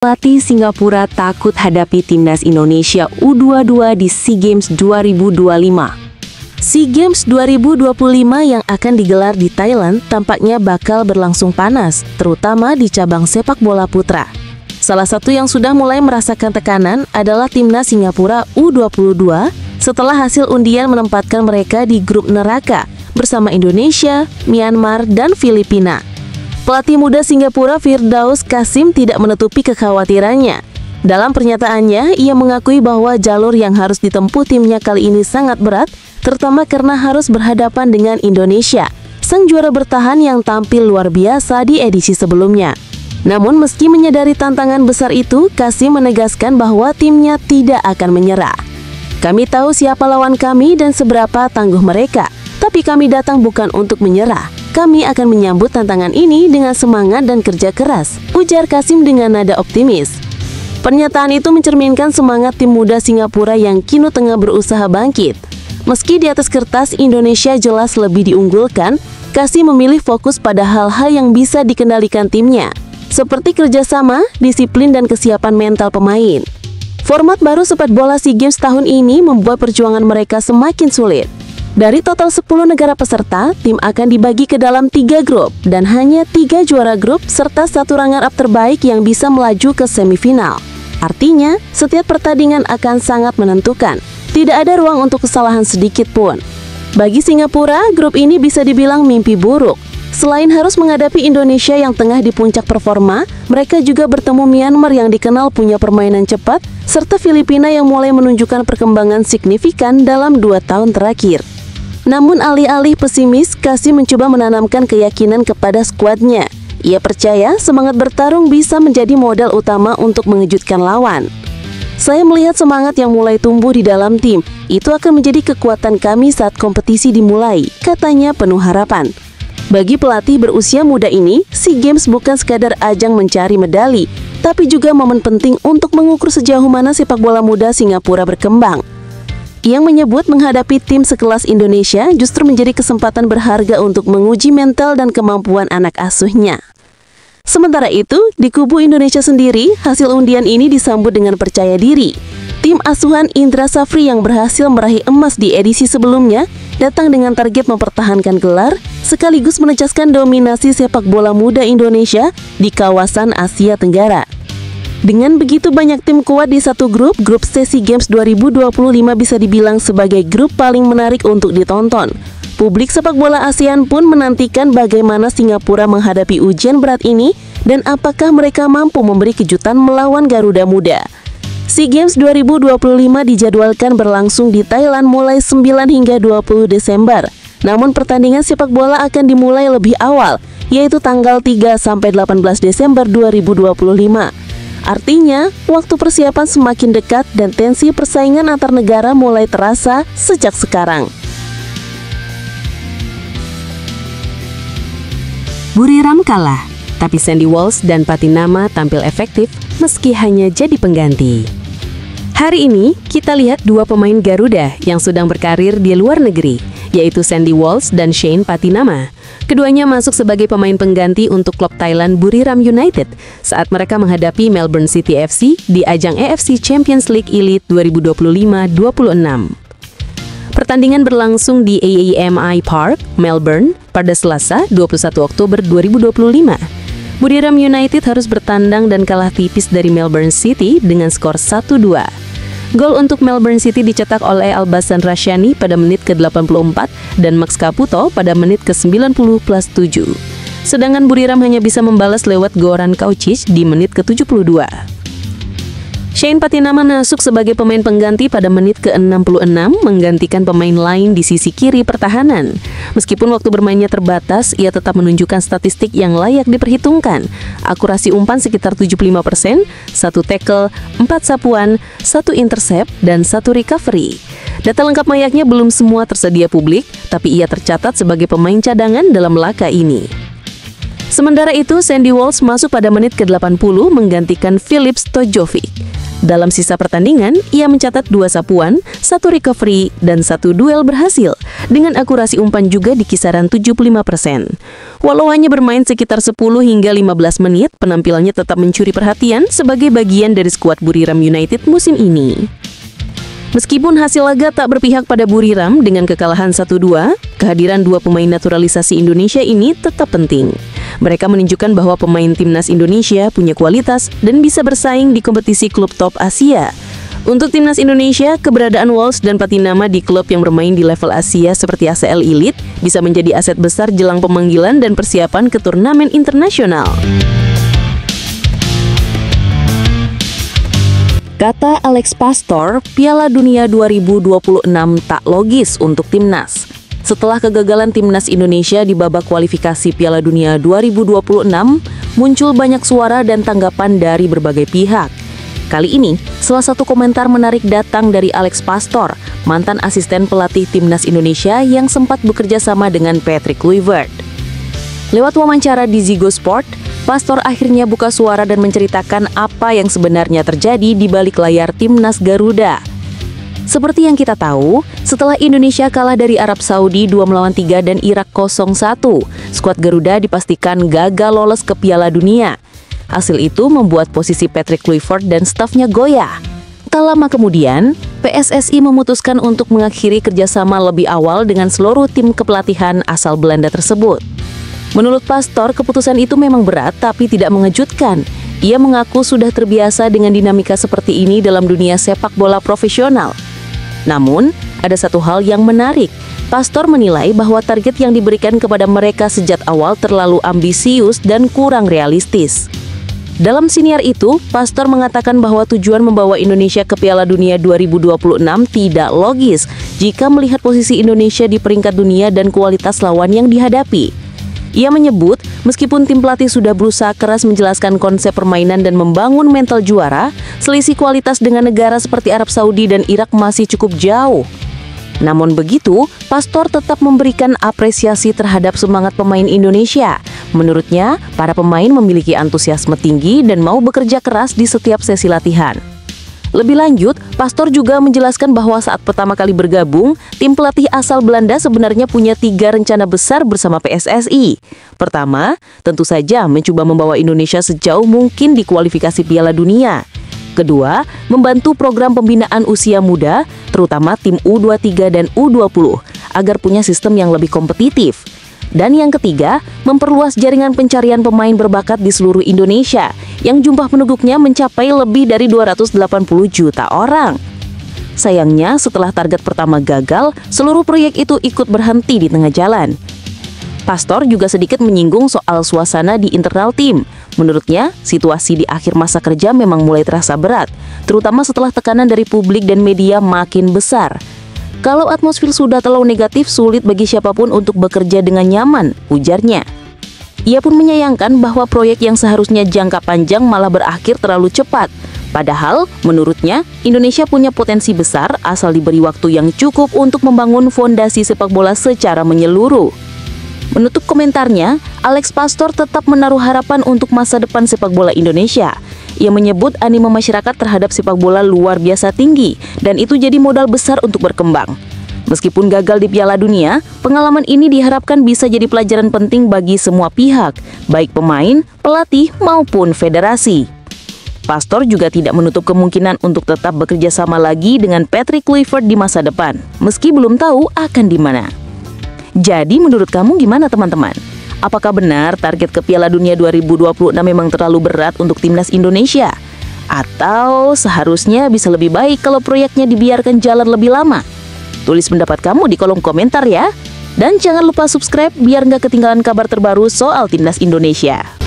Pelatih Singapura takut hadapi timnas Indonesia U22 di SEA Games 2025. SEA Games 2025 yang akan digelar di Thailand tampaknya bakal berlangsung panas, terutama di cabang sepak bola putra. Salah satu yang sudah mulai merasakan tekanan adalah timnas Singapura U22 setelah hasil undian menempatkan mereka di grup neraka bersama Indonesia, Myanmar, dan Filipina. Pelatih muda Singapura Firdaus Qasim tidak menutupi kekhawatirannya. Dalam pernyataannya, ia mengakui bahwa jalur yang harus ditempuh timnya kali ini sangat berat, terutama karena harus berhadapan dengan Indonesia, sang juara bertahan yang tampil luar biasa di edisi sebelumnya. Namun meski menyadari tantangan besar itu, Qasim menegaskan bahwa timnya tidak akan menyerah. Kami tahu siapa lawan kami dan seberapa tangguh mereka, tapi kami datang bukan untuk menyerah. Kami akan menyambut tantangan ini dengan semangat dan kerja keras, ujar Qasim dengan nada optimis. Pernyataan itu mencerminkan semangat tim muda Singapura yang kini tengah berusaha bangkit. Meski di atas kertas Indonesia jelas lebih diunggulkan, Qasim memilih fokus pada hal-hal yang bisa dikendalikan timnya, seperti kerjasama, disiplin, dan kesiapan mental pemain. Format baru sepak bola SEA Games tahun ini membuat perjuangan mereka semakin sulit. Dari total 10 negara peserta, tim akan dibagi ke dalam 3 grup dan hanya 3 juara grup serta 1 runner-up terbaik yang bisa melaju ke semifinal. Artinya, setiap pertandingan akan sangat menentukan. Tidak ada ruang untuk kesalahan sedikit pun. Bagi Singapura, grup ini bisa dibilang mimpi buruk. Selain harus menghadapi Indonesia yang tengah di puncak performa, mereka juga bertemu Myanmar yang dikenal punya permainan cepat, serta Filipina yang mulai menunjukkan perkembangan signifikan dalam 2 tahun terakhir. Namun alih-alih pesimis, Qasim mencoba menanamkan keyakinan kepada skuadnya. Ia percaya semangat bertarung bisa menjadi modal utama untuk mengejutkan lawan. Saya melihat semangat yang mulai tumbuh di dalam tim. Itu akan menjadi kekuatan kami saat kompetisi dimulai, katanya penuh harapan. Bagi pelatih berusia muda ini, SEA Games bukan sekadar ajang mencari medali, tapi juga momen penting untuk mengukur sejauh mana sepak bola muda Singapura berkembang. Yang menyebut menghadapi tim sekelas Indonesia justru menjadi kesempatan berharga untuk menguji mental dan kemampuan anak asuhnya. Sementara itu, di kubu Indonesia sendiri, hasil undian ini disambut dengan percaya diri. Tim asuhan Indra Safri yang berhasil meraih emas di edisi sebelumnya datang dengan target mempertahankan gelar, sekaligus menecaskan dominasi sepak bola muda Indonesia di kawasan Asia Tenggara. Dengan begitu banyak tim kuat di satu grup SEA Games 2025 bisa dibilang sebagai grup paling menarik untuk ditonton. Publik sepak bola ASEAN pun menantikan bagaimana Singapura menghadapi ujian berat ini dan apakah mereka mampu memberi kejutan melawan Garuda Muda. SEA Games 2025 dijadwalkan berlangsung di Thailand mulai 9 hingga 20 Desember. Namun pertandingan sepak bola akan dimulai lebih awal, yaitu tanggal 3 sampai 18 Desember 2025. Artinya, waktu persiapan semakin dekat dan tensi persaingan antar negara mulai terasa sejak sekarang. Buriram kalah, tapi Sandy Walsh dan Patinama tampil efektif meski hanya jadi pengganti. Hari ini, kita lihat 2 pemain Garuda yang sedang berkarir di luar negeri, yaitu Sandy Walsh dan Shane Patinama. Keduanya masuk sebagai pemain pengganti untuk klub Thailand Buriram United saat mereka menghadapi Melbourne City FC di ajang AFC Champions League Elite 2025-26. Pertandingan berlangsung di AAMI Park, Melbourne, pada Selasa 21 Oktober 2025. Buriram United harus bertandang dan kalah tipis dari Melbourne City dengan skor 1-2. Gol untuk Melbourne City dicetak oleh Albasan Rashani pada menit ke-84 dan Max Caputo pada menit ke-90+7. Sedangkan Buriram hanya bisa membalas lewat Goran Kaučić di menit ke-72. Shane Patinama masuk sebagai pemain pengganti pada menit ke-66 menggantikan pemain lain di sisi kiri pertahanan. Meskipun waktu bermainnya terbatas, ia tetap menunjukkan statistik yang layak diperhitungkan. Akurasi umpan sekitar 75%, 1 tackle, 4 sapuan, 1 intercept, dan 1 recovery. Data lengkap mayaknya belum semua tersedia publik, tapi ia tercatat sebagai pemain cadangan dalam laga ini. Sementara itu, Sandy Walsh masuk pada menit ke-80 menggantikan Filip Stojovic. Dalam sisa pertandingan, ia mencatat 2 sapuan, 1 recovery, dan 1 duel berhasil, dengan akurasi umpan juga di kisaran 75%. Walau hanya bermain sekitar 10 hingga 15 menit, penampilannya tetap mencuri perhatian sebagai bagian dari skuad Buriram United musim ini. Meskipun hasil laga tak berpihak pada Buriram dengan kekalahan 1-2, kehadiran 2 pemain naturalisasi Indonesia ini tetap penting. Mereka menunjukkan bahwa pemain timnas Indonesia punya kualitas dan bisa bersaing di kompetisi klub top Asia. Untuk timnas Indonesia, keberadaan Walsh dan Patinama di klub yang bermain di level Asia seperti ACL Elite bisa menjadi aset besar jelang pemanggilan dan persiapan ke turnamen internasional. Kata Alex Pastor, Piala Dunia 2026 tak logis untuk timnas. Setelah kegagalan timnas Indonesia di babak kualifikasi Piala Dunia 2026, muncul banyak suara dan tanggapan dari berbagai pihak. Kali ini, salah satu komentar menarik datang dari Alex Pastor, mantan asisten pelatih timnas Indonesia yang sempat bekerja sama dengan Patrick Kluivert. Lewat wawancara di Ziggo Sport, Pastor akhirnya buka suara dan menceritakan apa yang sebenarnya terjadi di balik layar timnas Garuda. Seperti yang kita tahu, setelah Indonesia kalah dari Arab Saudi 2-3 dan Irak 0-1, skuad Garuda dipastikan gagal lolos ke Piala Dunia. Hasil itu membuat posisi Patrick Kluivert dan stafnya goyah. Tak lama kemudian, PSSI memutuskan untuk mengakhiri kerjasama lebih awal dengan seluruh tim kepelatihan asal Belanda tersebut. Menurut Pastor, keputusan itu memang berat tapi tidak mengejutkan. Ia mengaku sudah terbiasa dengan dinamika seperti ini dalam dunia sepak bola profesional. Namun, ada satu hal yang menarik. Pastor menilai bahwa target yang diberikan kepada mereka sejak awal terlalu ambisius dan kurang realistis. Dalam siniar itu, Pastor mengatakan bahwa tujuan membawa Indonesia ke Piala Dunia 2026 tidak logis jika melihat posisi Indonesia di peringkat dunia dan kualitas lawan yang dihadapi. Ia menyebut, meskipun tim pelatih sudah berusaha keras menjelaskan konsep permainan dan membangun mental juara, selisih kualitas dengan negara seperti Arab Saudi dan Irak masih cukup jauh. Namun begitu, Pastor tetap memberikan apresiasi terhadap semangat pemain Indonesia. Menurutnya, para pemain memiliki antusiasme tinggi dan mau bekerja keras di setiap sesi latihan. Lebih lanjut, Pastor juga menjelaskan bahwa saat pertama kali bergabung, tim pelatih asal Belanda sebenarnya punya 3 rencana besar bersama PSSI. Pertama, tentu saja mencoba membawa Indonesia sejauh mungkin di kualifikasi Piala Dunia. Kedua, membantu program pembinaan usia muda, terutama tim U23 dan U20, agar punya sistem yang lebih kompetitif. Dan yang ketiga, memperluas jaringan pencarian pemain berbakat di seluruh Indonesia, yang jumlah penduduknya mencapai lebih dari 280 juta orang. Sayangnya, setelah target pertama gagal, seluruh proyek itu ikut berhenti di tengah jalan. Pastor juga sedikit menyinggung soal suasana di internal tim. Menurutnya, situasi di akhir masa kerja memang mulai terasa berat, terutama setelah tekanan dari publik dan media makin besar. Kalau atmosfer sudah terlalu negatif, sulit bagi siapapun untuk bekerja dengan nyaman, ujarnya. Ia pun menyayangkan bahwa proyek yang seharusnya jangka panjang malah berakhir terlalu cepat. Padahal, menurutnya, Indonesia punya potensi besar asal diberi waktu yang cukup untuk membangun fondasi sepak bola secara menyeluruh. Menutup komentarnya, Alex Pastor tetap menaruh harapan untuk masa depan sepak bola Indonesia. Ia menyebut animo masyarakat terhadap sepak bola luar biasa tinggi, dan itu jadi modal besar untuk berkembang. Meskipun gagal di Piala Dunia, pengalaman ini diharapkan bisa jadi pelajaran penting bagi semua pihak, baik pemain, pelatih, maupun federasi. Pastor juga tidak menutup kemungkinan untuk tetap bekerja sama lagi dengan Patrick Kluivert di masa depan, meski belum tahu akan di mana. Jadi menurut kamu gimana teman-teman? Apakah benar target ke Piala Dunia 2026 memang terlalu berat untuk timnas Indonesia? Atau seharusnya bisa lebih baik kalau proyeknya dibiarkan jalan lebih lama? Tulis pendapat kamu di kolom komentar ya. Dan jangan lupa subscribe biar nggak ketinggalan kabar terbaru soal timnas Indonesia.